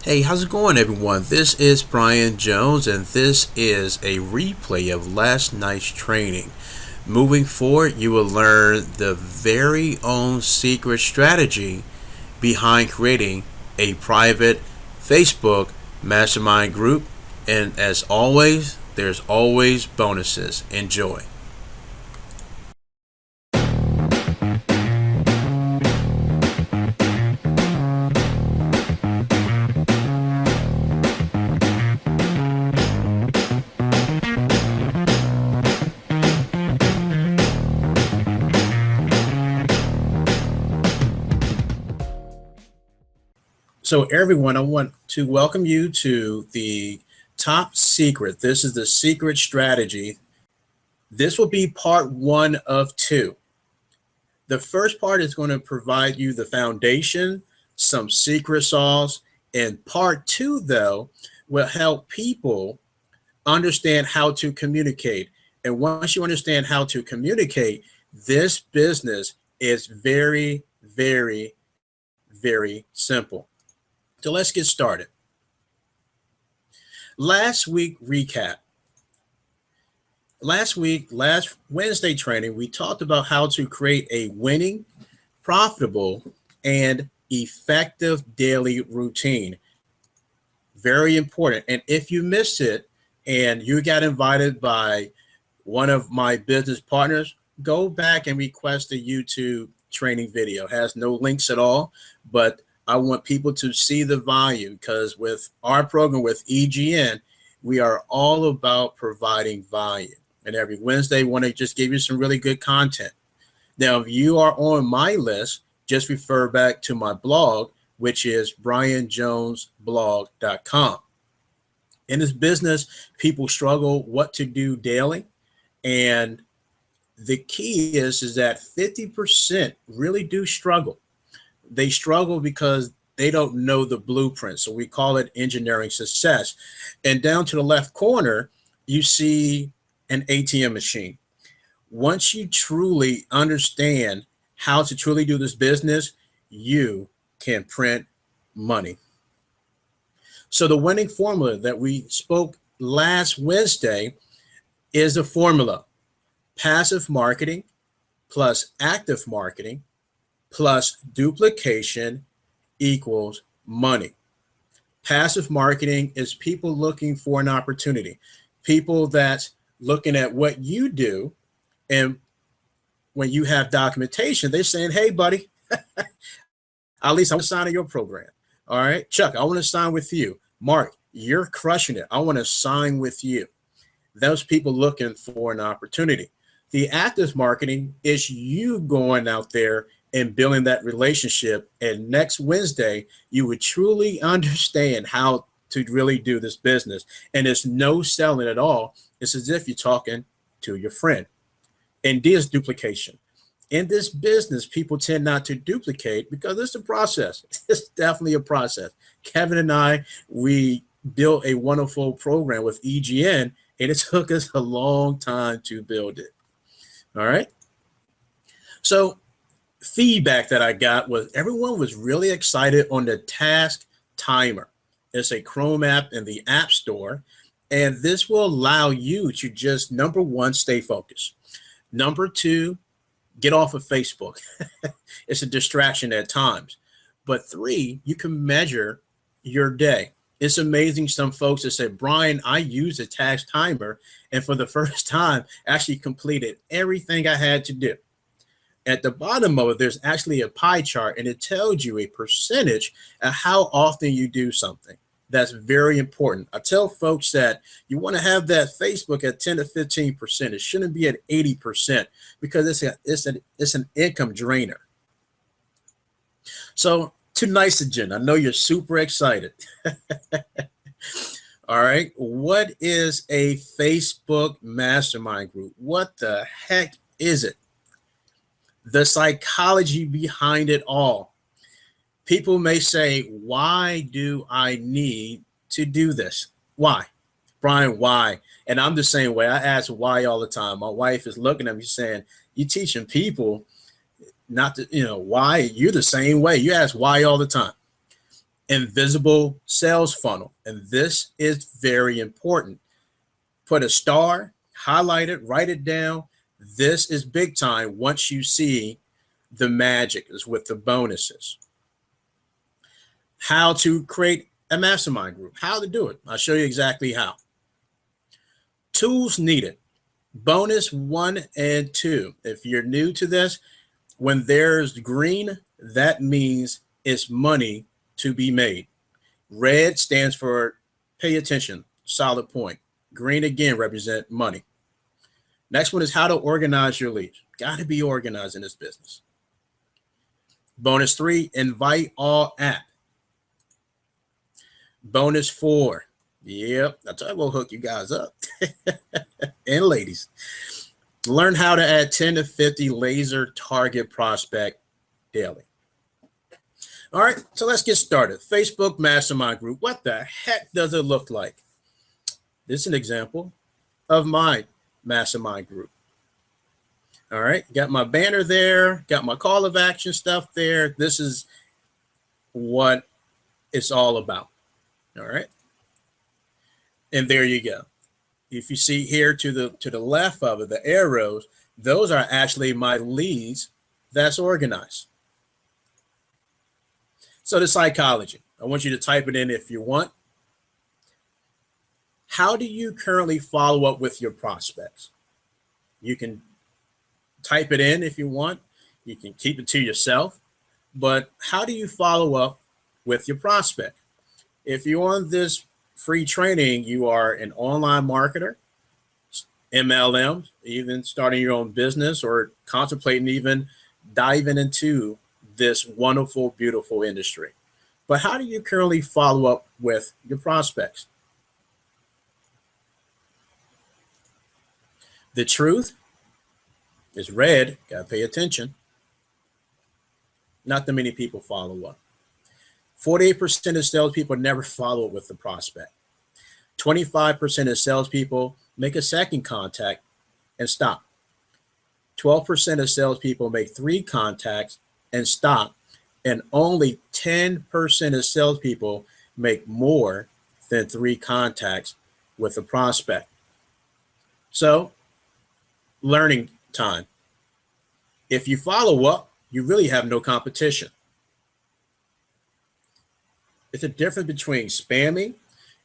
Hey, how's it going, everyone? This is Brian Jones, and this is a replay of last night's training. Moving forward, you will learn the very own secret strategy behind creating a private Facebook mastermind group. And as always, there's always bonuses. Enjoy. So, everyone, I want to welcome you to the top secret. This is the secret strategy. This will be part one of two. The first part is going to provide you the foundation, some secret sauce, and part two, though, will help people understand how to communicate. And once you understand how to communicate, this business is very, very, very simple. So let's get started. Last week recap. Last Wednesday training, we talked about how to create a winning, profitable, and effective daily routine. Very important. And if you missed it and you got invited by one of my business partners, go back and request a YouTube training video. It has no links at all, but I want people to see the value because with our program with EGN, we are all about providing value. And every Wednesday, we want to just give you some really good content. Now, if you are on my list, just refer back to my blog, which is brianjonesblog.com. In this business, people struggle what to do daily. And the key is that 50% really do struggle. They struggle because they don't know the blueprint. So we call it engineering success. And down to the left corner, you see an ATM machine. Once you truly understand how to truly do this business, you can print money. So the winning formula that we spoke last Wednesday is the formula: passive marketing plus active marketing plus duplication equals money. Passive marketing is people looking for an opportunity, people that's looking at what you do, and when you have documentation, they're saying, hey, buddy, at least I want to sign in your program. All right, Chuck, I want to sign with you. Mark, you're crushing it. I want to sign with you. Those people looking for an opportunity. The active marketing is you going out there and building that relationship. And next Wednesday, you would truly understand how to really do this business. And there's no selling at all. It's as if you're talking to your friend. And there's duplication. In this business, people tend not to duplicate because it's a process. It's definitely a process. Kevin and I, we built a wonderful program with EGN, and it took us a long time to build it. All right. So feedback that I got was everyone was really excited on the task timer. It's a Chrome app in the App Store, and this will allow you to just, number one, stay focused. Number two, get off of Facebook. It's a distraction at times. But three, you can measure your day. It's amazing. Some folks that say, Brian, I use a task timer, and for the first time, actually completed everything I had to do. At the bottom of it, there's actually a pie chart, and it tells you a percentage of how often you do something. That's very important. I tell folks that you want to have that Facebook at 10 to 15%. It shouldn't be at 80% because it's an income drainer. So tonight's agenda, I know you're super excited. All right. What is a Facebook mastermind group? What the heck is it? The psychology behind it all. People may say, why do I need to do this? Why? Brian, why? And I'm the same way. I ask why all the time. My wife is looking at me saying, you teaching people not to, why? You're the same way. You ask why all the time. invisible sales funnel. And this is very important. Put a star, highlight it, write it down. This is big time once you see the magic is with the bonuses. How to create a mastermind group, how to do it. I'll show you exactly how. Tools needed. Bonus 1 and 2. If you're new to this, when there's green, that means it's money to be made. Red stands for pay attention, solid point. Green again represent money. Next one is how to organize your leads. Got to be organized in this business. Bonus 3, invite all app. Bonus 4. Yep, that's I will hook you guys up. And ladies, learn how to add 10 to 50 laser target prospect daily. All right, so let's get started. Facebook Mastermind Group. What the heck does it look like? This is an example of my mastermind group. All right, got my banner there, got my call of action stuff there. This is what it's all about. All right. And there you go. If you see here to the left of it, the arrows, those are actually my leads that's organized. So the psychology, I want you to type it in if you want. How do you currently follow up with your prospects? You can type it in if you want. You can keep it to yourself. But how do you follow up with your prospect? If you're on this free training, you are an online marketer, MLM, even starting your own business or contemplating even diving into this wonderful, beautiful industry. But how do you currently follow up with your prospects? The truth is red. Got to pay attention. Not that many people follow up. 48% of salespeople never follow up with the prospect. 25% of salespeople make a second contact and stop. 12% of salespeople make 3 contacts and stop. And only 10% of salespeople make more than 3 contacts with a prospect. So, learning time. If you follow up, you really have no competition. It's a difference between spamming,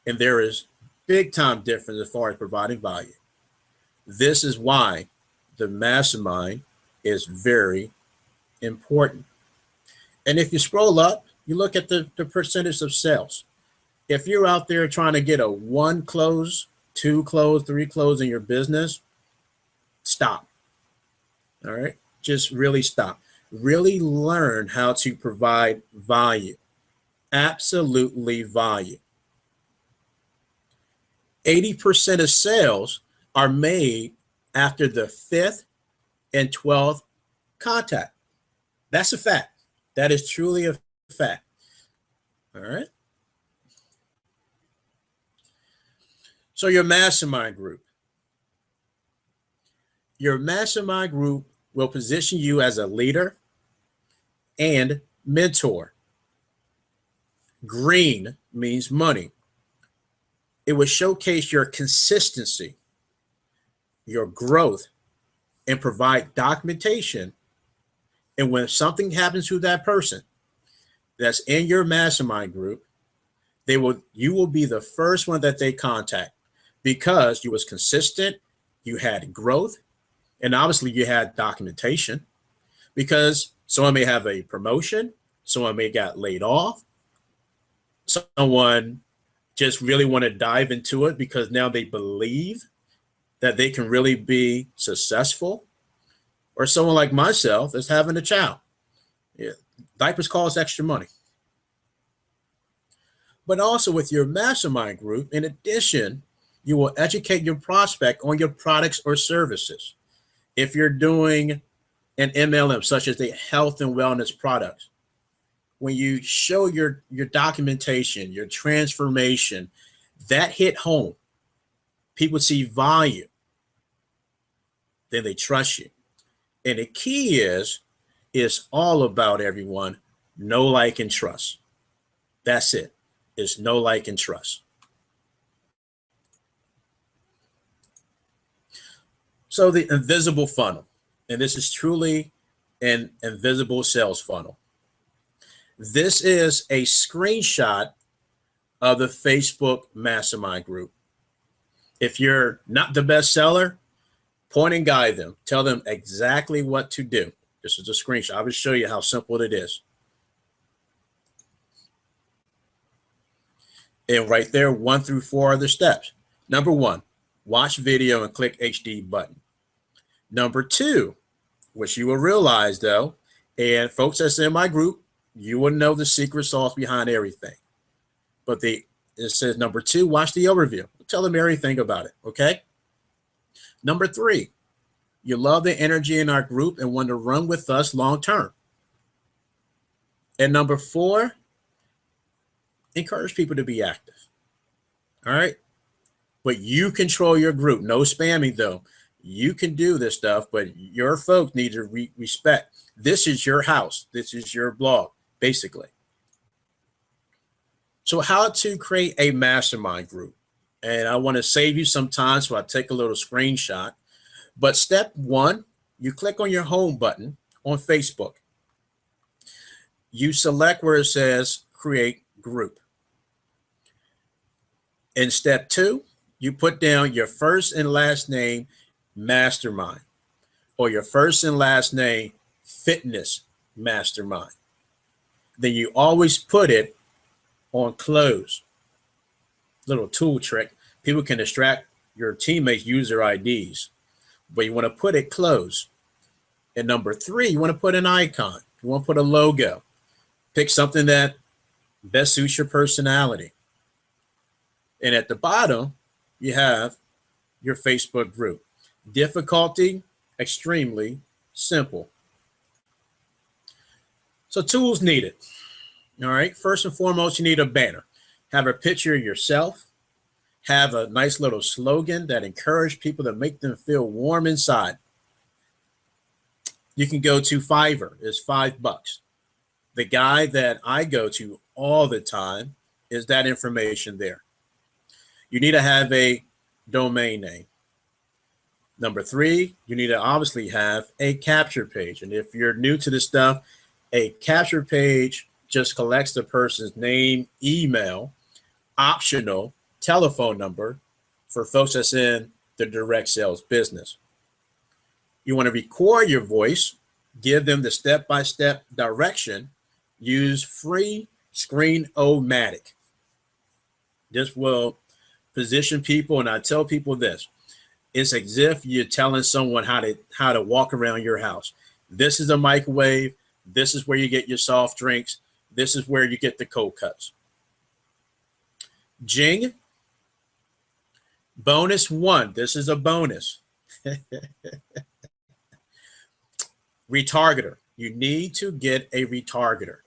and there is big time difference as far as providing value. This is why the mastermind is very important. And if you scroll up, you look at the percentage of sales. If you're out there trying to get a 1 close, 2 close, 3 close in your business, stop. All right, just really stop. Really learn how to provide value. Absolutely value. 80% of sales are made after the 5th and 12th contact. That's a fact. That is truly a fact. All right. So your mastermind group. Your mastermind group will position you as a leader and mentor. Green means money. It will showcase your consistency, your growth, and provide documentation. And when something happens to that person that's in your mastermind group, you will be the first one that they contact because you was consistent, you had growth, and obviously you had documentation because someone may have a promotion, someone may got laid off, someone just really want to dive into it because now they believe that they can really be successful, or someone like myself that's having a child. Yeah, diapers cost extra money. But also with your mastermind group, in addition, you will educate your prospect on your products or services. If you're doing an MLM, such as a health and wellness products, when you show your documentation, your transformation, that hit home. People see value. Then they trust you. And the key is all about, everyone, know, like, and trust. That's it. It's know, like, and trust. So the invisible funnel, and this is truly an invisible sales funnel. This is a screenshot of the Facebook Mastermind group. If you're not the best seller, point and guide them. Tell them exactly what to do. This is a screenshot. I will show you how simple it is. And right there, 1 through 4 are the steps. Number 1, watch video and click HD button. Number 2, which you will realize though, and folks that's in my group, you will know the secret sauce behind everything. But it says number 2, watch the overview. Tell them everything about it, okay? Number 3, you love the energy in our group and want to run with us long term. And number 4, encourage people to be active. All right? But you control your group. No spamming though. You can do this stuff, but your folks need to respect. This is your house. This is your blog, basically. So how to create a mastermind group. And I want to save you some time, so I take a little screenshot. But step 1, you click on your home button on Facebook. You select where it says create group. In step 2, you put down your first and last name, Mastermind, or your first and last name, Fitness Mastermind. Then you always put it on close. Little tool trick. People can distract your teammates' user IDs, but you want to put it close. And number 3, you want to put an icon. You want to put a logo. Pick something that best suits your personality. And at the bottom, you have your Facebook group. Difficulty, extremely simple. So tools needed. All right. First and foremost, you need a banner. Have a picture of yourself. Have a nice little slogan that encourages people, to make them feel warm inside. You can go to Fiverr. It's $5. The guy that I go to all the time is that information there. You need to have a domain name. Number 3, you need to obviously have a capture page. And if you're new to this stuff, a capture page just collects the person's name, email, optional telephone number for folks that's in the direct sales business. You want to record your voice, give them the step-by-step direction, use free Screen-O-Matic. This will position people, and I tell people this, it's as if you're telling someone how to walk around your house. This is a microwave. This is where you get your soft drinks. This is where you get the cold cuts. Jing. Bonus 1. This is a bonus. Retargeter. You need to get a retargeter.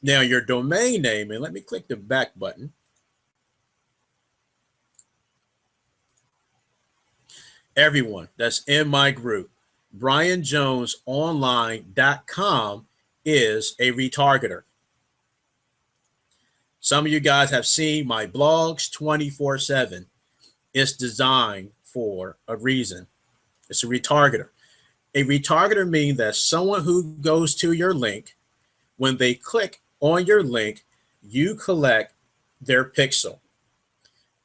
Now your domain name, and let me click the back button. Everyone that's in my group, BrianJonesOnline.com is a retargeter. Some of you guys have seen my blogs 24/7. It's designed for a reason. It's a retargeter. A retargeter means that someone who goes to your link, when they click on your link, you collect their pixel.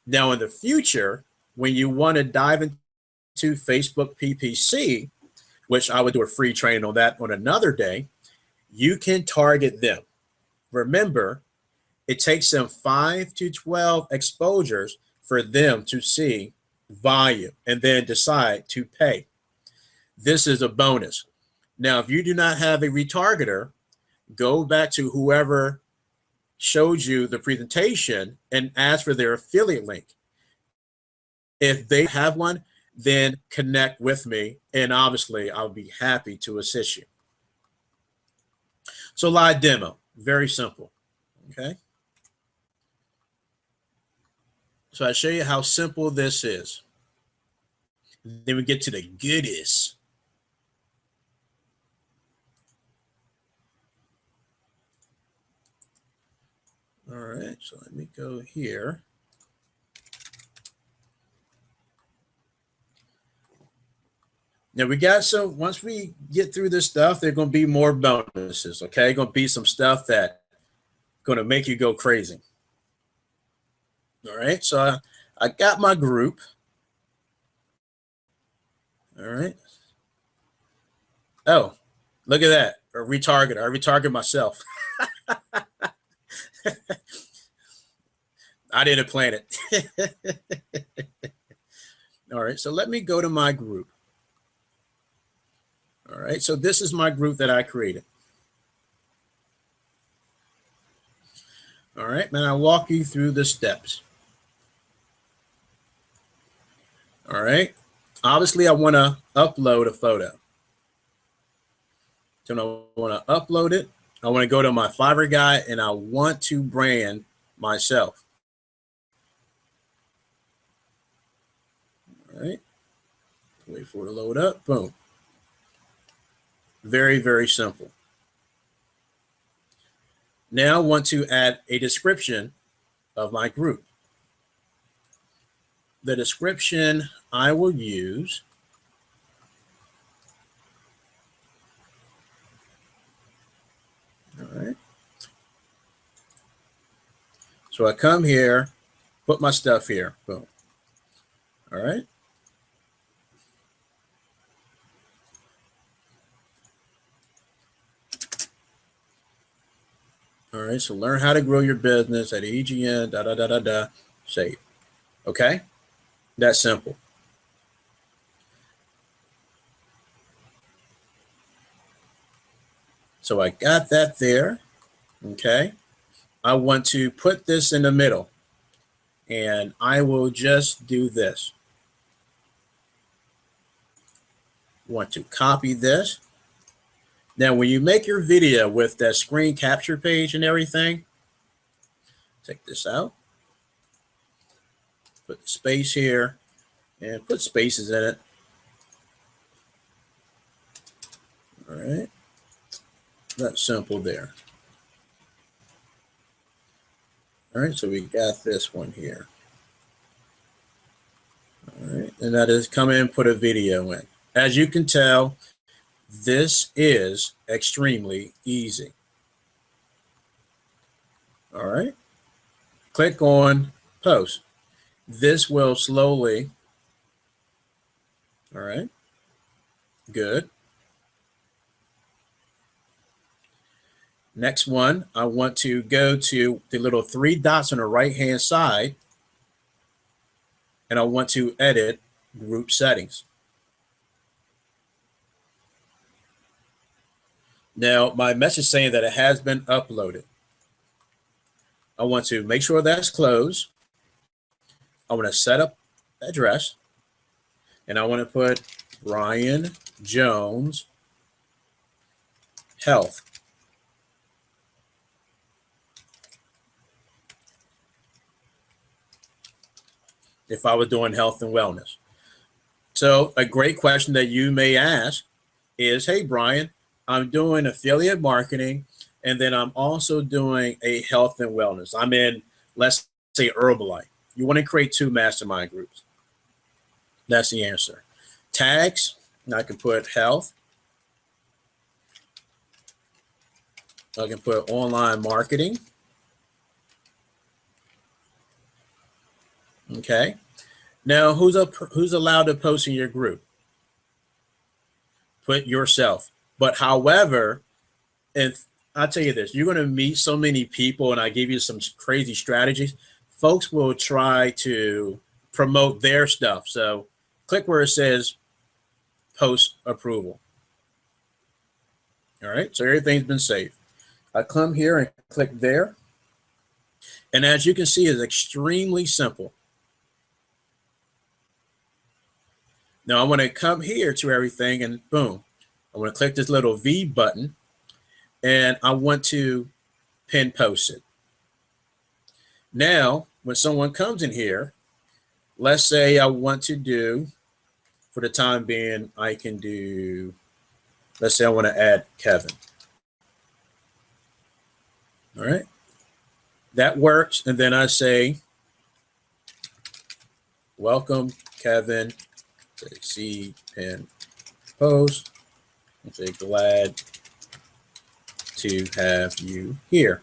Now in the future, when you want to dive into Facebook PPC, which I would do a free training on that on another day, you can target them. Remember, it takes them 5 to 12 exposures for them to see volume and then decide to pay. This is a bonus. Now, if you do not have a retargeter, go back to whoever showed you the presentation and ask for their affiliate link. If they have one, then connect with me, and obviously I'll be happy to assist you. So live demo, very simple, okay? So I show you how simple this is. Then we get to the goodies. All right, so let me go here. Now we got some, once we get through this stuff, there are going to be more bonuses, okay? Going to be some stuff that going to make you go crazy. All right, so I got my group. All right. Oh, look at that. A retarget. I retarget myself. I didn't plan it. All right, so let me go to my group. All right, so this is my group that I created. All right, and I'll walk you through the steps. All right, obviously I want to upload a photo. So I want to upload it. I want to go to my Fiverr guy and I want to brand myself. All right, wait for it to load up. Boom. Very, very simple. Now I want to add a description of my group. The description I will use all right. So I come here, put my stuff here, boom. All right. All right, so learn how to grow your business at EGN, save. Okay, that's simple. So I got that there, okay. I want to put this in the middle and I will just do this. Want to copy this. Now, when you make your video with that screen capture page and everything, take this out, put the space here, and put spaces in it. All right, that's simple there. All right, so we got this one here. All right, and that is come in, put a video in. As you can tell, this is extremely easy. All right, click on post. This will slowly, all right, good. Next one, I want to go to the little 3 dots on the right-hand side, and I want to edit group settings. Now, my message saying that it has been uploaded. I want to make sure that's closed. I want to set up address, and I want to put Brian Jones Health. If I was doing health and wellness. So a great question that you may ask is, hey, Brian, I'm doing affiliate marketing, and then I'm also doing a health and wellness. I'm in, let's say, Herbalife. You want to create 2 mastermind groups. That's the answer. Tags, I can put health. I can put online marketing. Okay. Now, who's allowed to post in your group? Put yourself. But however, and I'll tell you this, you're going to meet so many people, and I give you some crazy strategies. Folks will try to promote their stuff. So click where it says post approval. All right, so everything's been saved. I come here and click there. And as you can see, it's extremely simple. Now I want to come here to everything and boom, I want to click this little V button and I want to pin post it. Now, when someone comes in here, let's say I want to do, for the time being, I can do, let's say I want to add Kevin. All right. That works. And then I say, welcome, Kevin, to Seed Pen Post. I say, glad to have you here.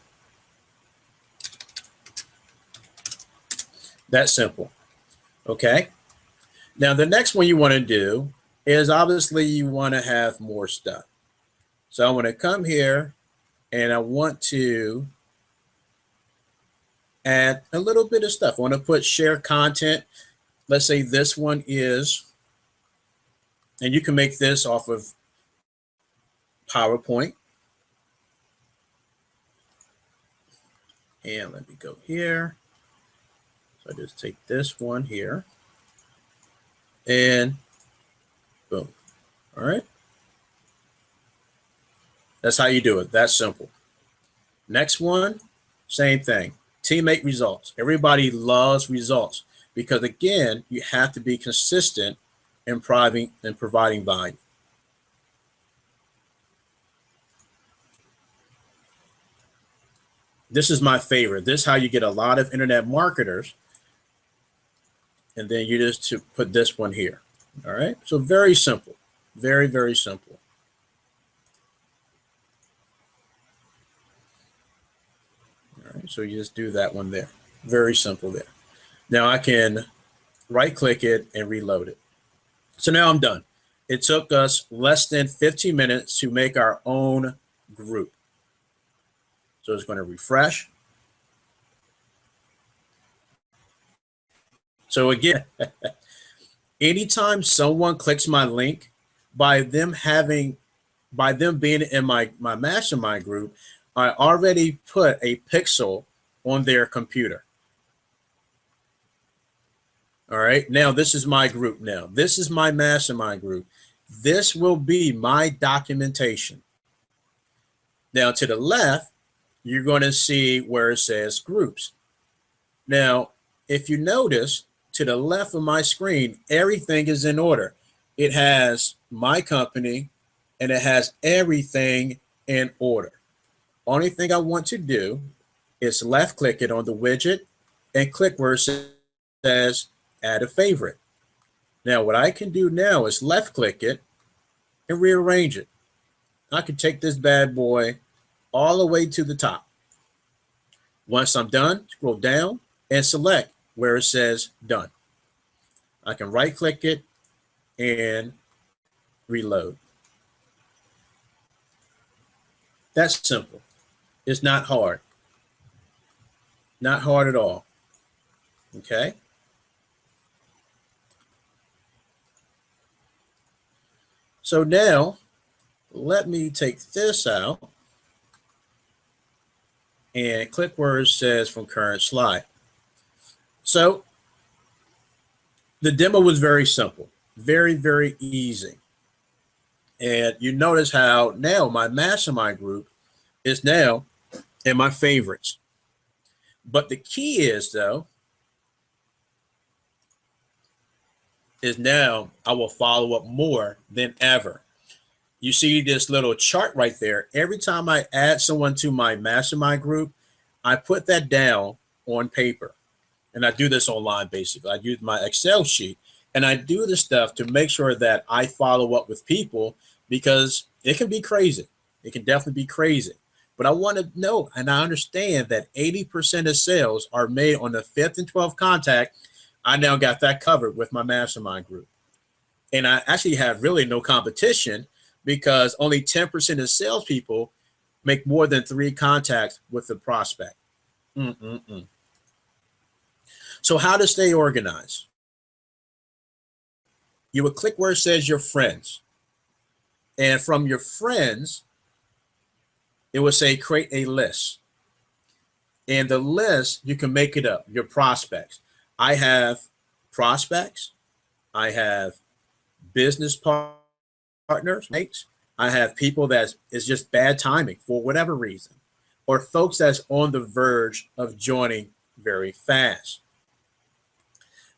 That's simple. Okay. Now, the next one you want to do is obviously you want to have more stuff. So I want to come here and I want to add a little bit of stuff. I want to put share content. Let's say this one is, and you can make this off of PowerPoint. And let me go here. So I just take this one here and boom. All right. That's how you do it. That's simple. Next one, same thing. Teammate results. Everybody loves results because, again, you have to be consistent in providing value. This is my favorite. This is how you get a lot of internet marketers. And then you just put this one here. All right. So very simple. Very, very simple. All right. So you just do that one there. Very simple there. Now I can right click it and reload it. So now I'm done. It took us less than 15 minutes to make our own group. So it's going to refresh. So again, anytime someone clicks my link, by them being in my mastermind group, I already put a pixel on their computer. All right, now this is my group now. This is my mastermind group. This will be my documentation. Now to the left, you're going to see where it says groups. Now, if you notice, to the left of my screen, everything is in order. It has my company and it has everything in order. Only thing I want to do is left click it on the widget and click where it says add a favorite. Now, what I can do now is left click it and rearrange it. I can take this bad boy all the way to the top. Once I'm done, scroll down and select where it says done. I can right click it and reload. That's simple. It's not hard. Not hard at all. Okay. So now let me take this out and click where it says from current slide. So the demo was very simple, very, very easy. And you notice how now my mastermind group is now in my favorites. But the key is though, is now I will follow up more than ever. You see this little chart right there. Every time I add someone to my mastermind group, I put that down on paper. And I do this online, basically. I use my Excel sheet, and I do this stuff to make sure that I follow up with people because it can be crazy. It can definitely be crazy. But I want to know, and I understand that 80% of sales are made on the 5th and 12th contact. I now got that covered with my mastermind group. And I actually have really no competition because only 10% of salespeople make more than 3 contacts with the prospect. So how to stay organized? You would click where it says your friends. And from your friends, it will say create a list. And the list, you can make it up, your prospects. I have prospects. I have business partners, mates. I have people that is just bad timing for whatever reason, or folks that's on the verge of joining very fast.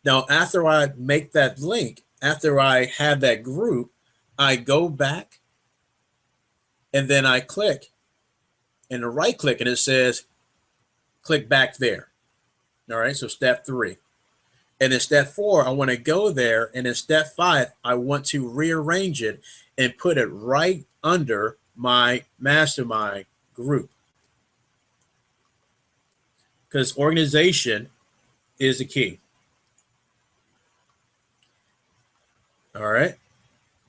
Now, after I make that link, after I have that group, I go back and then I click and right click and it says click back there. All right, so step 3. And in step 4, I want to go there. And in step 5, I want to rearrange it and put it right under my mastermind group. Because organization is the key. All right,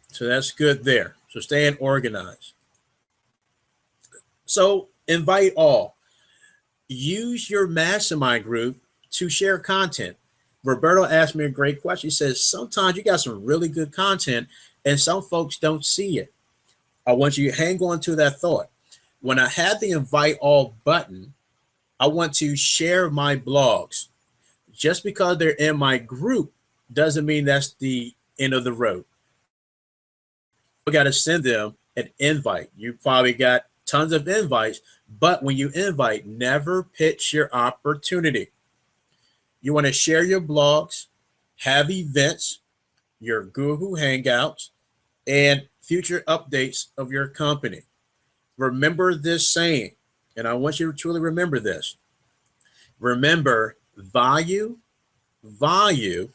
so that's good there. So staying organized. So invite all. Use your mastermind group to share content. Roberto asked me a great question. He says, sometimes you got some really good content and some folks don't see it. I want you to hang on to that thought. When I have the invite all button, I want to share my blogs. Just because they're in my group doesn't mean that's the end of the road. You got to send them an invite. You probably got tons of invites, but when you invite, never pitch your opportunity. You want to share your blogs, have events, your Google Hangouts, and future updates of your company. Remember this saying, and I want you to truly remember this. Remember, value, then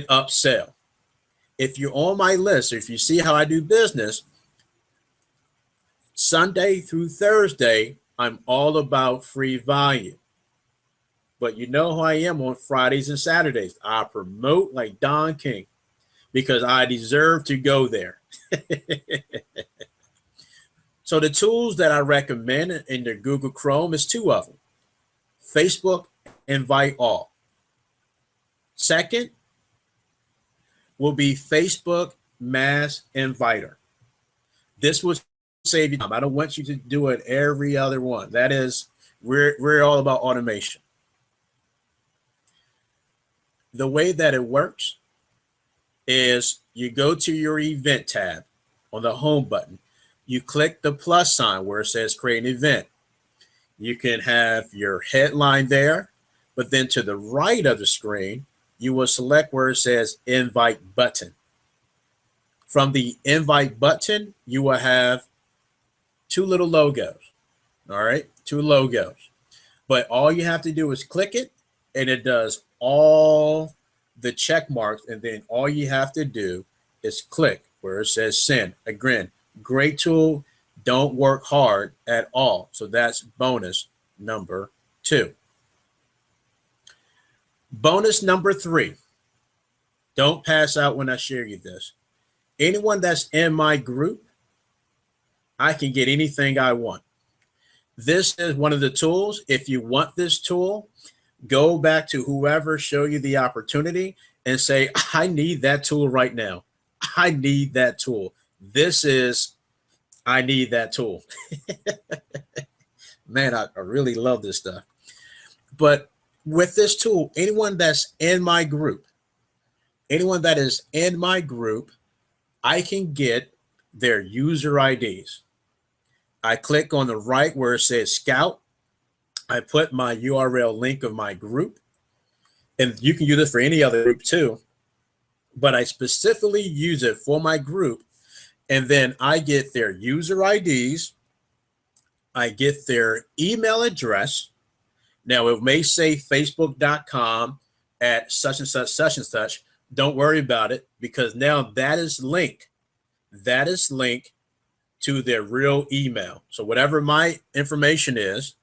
upsell. If you're on my list, or if you see how I do business, Sunday through Thursday, I'm all about free value. But you know who I am on Fridays and Saturdays. I promote like Don King because I deserve to go there. So the tools that I recommend in the Google Chrome is 2 of them. Facebook, invite all. Second will be Facebook Mass Inviter. This will save you time. I don't want you to do it every other one. That is, we're all about automation. The way that it works is you go to your event tab on the home button. You click the plus sign where it says create an event. You can have your headline there, but then to the right of the screen, you will select where it says invite button. From the invite button, you will have 2 little logos. All right, 2 logos. But all you have to do is click it, and it does all the check marks, and then all you have to do is click where it says send. Again, great tool. Don't work hard at all. So that's bonus number 2. Bonus number 3. Don't pass out when I share you this. Anyone that's in my group, I can get anything I want. This is one of the tools. If you want this tool, go back to whoever showed you the opportunity and say, I need that tool right now. I need that tool. I need that tool. Man, I really love this stuff. But with this tool, anyone that's in my group, anyone that is in my group, I can get their user IDs. I click on the right where it says Scout. I put my URL link of my group, and you can use this for any other group too, but I specifically use it for my group. And then I get their user IDs. I get their email address. Now it may say facebook.com at such and such. Don't worry about it, because now that is linked to their real email. So whatever my information is,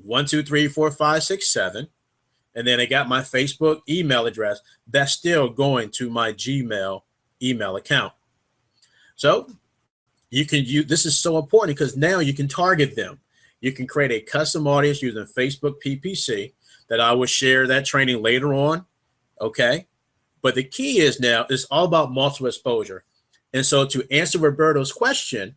1, 2, 3, 4, 5, 6, 7, and then I got my Facebook email address, that's still going to my Gmail email account. So you can use, this is so important because now you can target them. You can create a custom audience using Facebook PPC that I will share that training later on. Okay. But the key is now it's all about multiple exposure. And so to answer Roberto's question,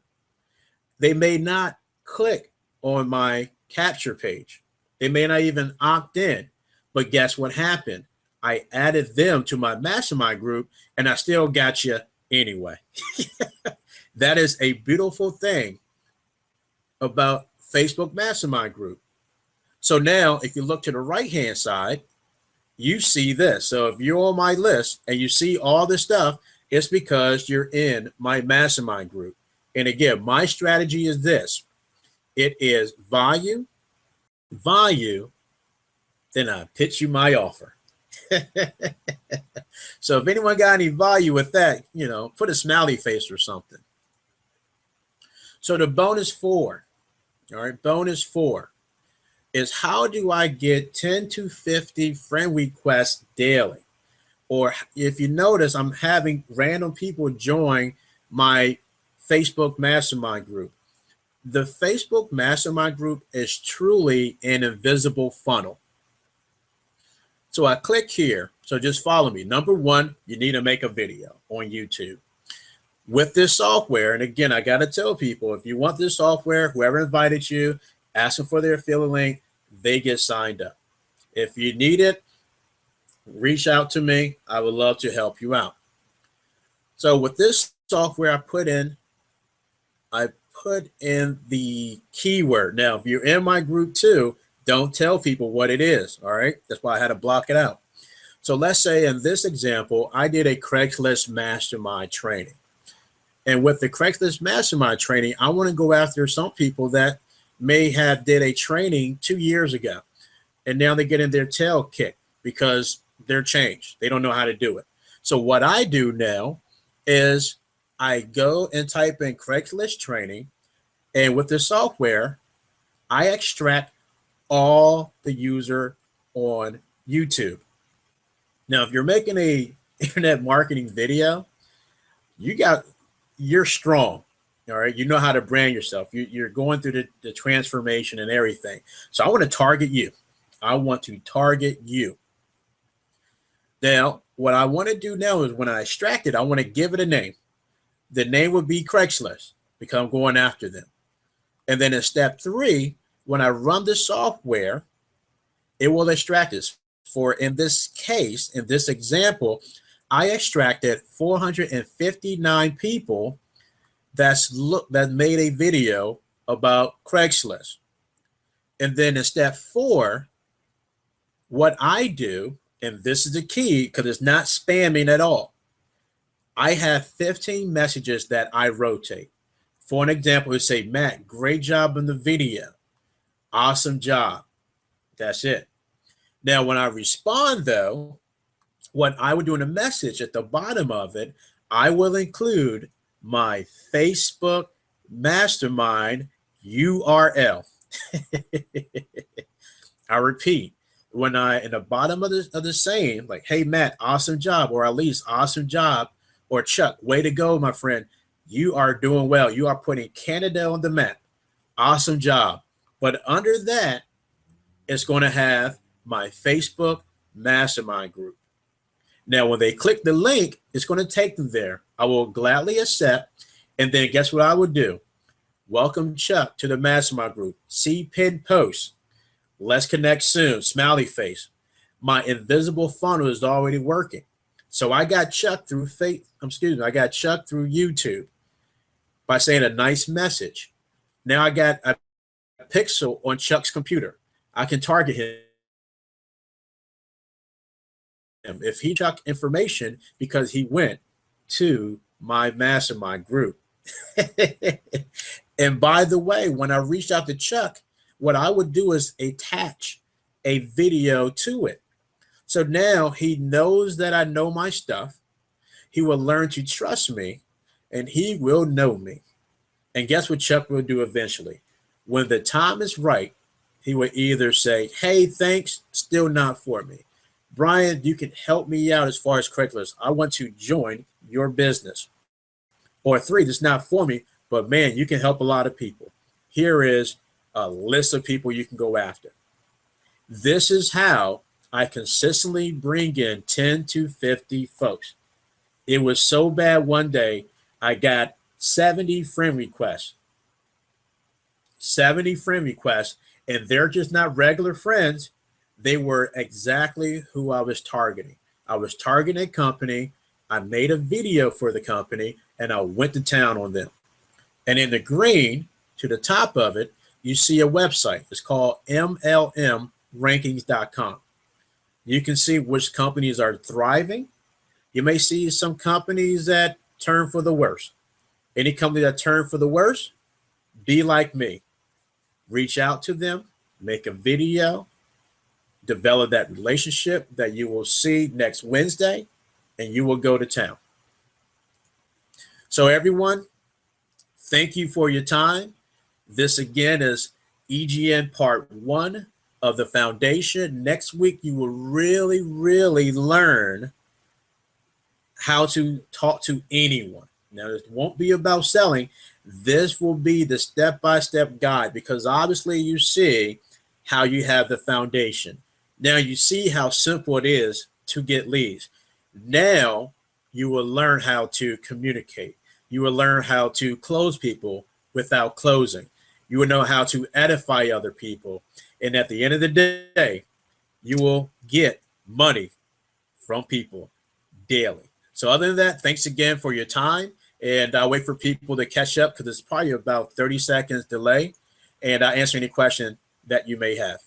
they may not click on my capture page. They may not even opt in. But guess what happened? I added them to my mastermind group and I still got you anyway. That is a beautiful thing about Facebook Mastermind Group. So now if you look to the right-hand side, you see this. So if you're on my list and you see all this stuff, it's because you're in my mastermind group. And again, my strategy is this. It is value, value, then I pitch you my offer. So if anyone got any value with that, put a smiley face or something. So the bonus 4, all right, bonus 4 is how do I get 10 to 50 friend requests daily? Or if you notice, I'm having random people join my Facebook Mastermind group. The Facebook Mastermind group is truly an invisible funnel. So I click here. So just follow me. Number 1, you need to make a video on YouTube. With this software, and again, I got to tell people, if you want this software, whoever invited you, ask them for their affiliate link, they get signed up. If you need it, reach out to me. I would love to help you out. So with this software, I put in the keyword. Now, if you're in my group too, don't tell people what it is, all right? That's why I had to block it out. So let's say in this example, I did a Craigslist Mastermind training. And with the Craigslist Mastermind training, I want to go after some people that may have did a training 2 years ago, and now they're getting their tail kicked because they're changed. They don't know how to do it. So what I do now is I go and type in Craigslist training, and with the software, I extract all the user on YouTube. Now, if you're making a internet marketing video, you're strong, all right? You know how to brand yourself. You're going through the transformation and everything. So I want to target you. I want to target you. Now, what I want to do now is when I extract it, I want to give it a name. The name would be Craigslist because I'm going after them. And then in step 3, when I run the software, it will extract this. For in this case, in this example, I extracted 459 people that made a video about Craigslist. And then in step 4, what I do, and this is the key because it's not spamming at all, I have 15 messages that I rotate. For an example, it would say, Matt, great job in the video. Awesome job. That's it. Now, when I respond, though, what I would do in a message at the bottom of it, I will include my Facebook Mastermind URL. I repeat, when in the bottom of the saying, like, hey, Matt, awesome job, or at least awesome job, or Chuck, way to go, my friend. You are doing well. You are putting Canada on the map. Awesome job. But under that, it's going to have my Facebook Mastermind group. Now, when they click the link, it's going to take them there. I will gladly accept. And then guess what I would do? Welcome, Chuck, to the Mastermind group. See pinned post. Let's connect soon. Smiley face. My invisible funnel is already working. So I got Chuck through I got Chuck through YouTube by saying a nice message. Now I got a pixel on Chuck's computer. I can target him if he Chuck information because he went to my Mastermind group. And by the way, when I reached out to Chuck, what I would do is attach a video to it. So now he knows that I know my stuff. He will learn to trust me, and he will know me. And guess what Chuck will do eventually? When the time is right, he will either say, hey, thanks, still not for me. Brian, you can help me out as far as Craigslist. I want to join your business. Or 3, that's not for me, but man, you can help a lot of people. Here is a list of people you can go after. This is how I consistently bring in 10 to 50 folks. It was so bad one day, I got 70 friend requests. 70 friend requests, and they're just not regular friends. They were exactly who I was targeting. I was targeting a company. I made a video for the company, and I went to town on them. And in the green, to the top of it, you see a website. It's called MLMrankings.com. You can see which companies are thriving. You may see some companies that turn for the worst. Any company that turn for the worst, be like me. Reach out to them, make a video, develop that relationship that you will see next Wednesday, and you will go to town. So everyone, thank you for your time. This again is EGN part 1 of the foundation. Next week, you will really, really learn how to talk to anyone. Now, it won't be about selling. This will be the step-by-step guide, because obviously you see how you have the foundation. Now you see how simple it is to get leads. Now you will learn how to communicate. You will learn how to close people without closing. You will know how to edify other people. And at the end of the day, you will get money from people daily. So other than that, thanks again for your time. And I'll wait for people to catch up, because it's probably about 30 seconds delay. And I'll answer any question that you may have.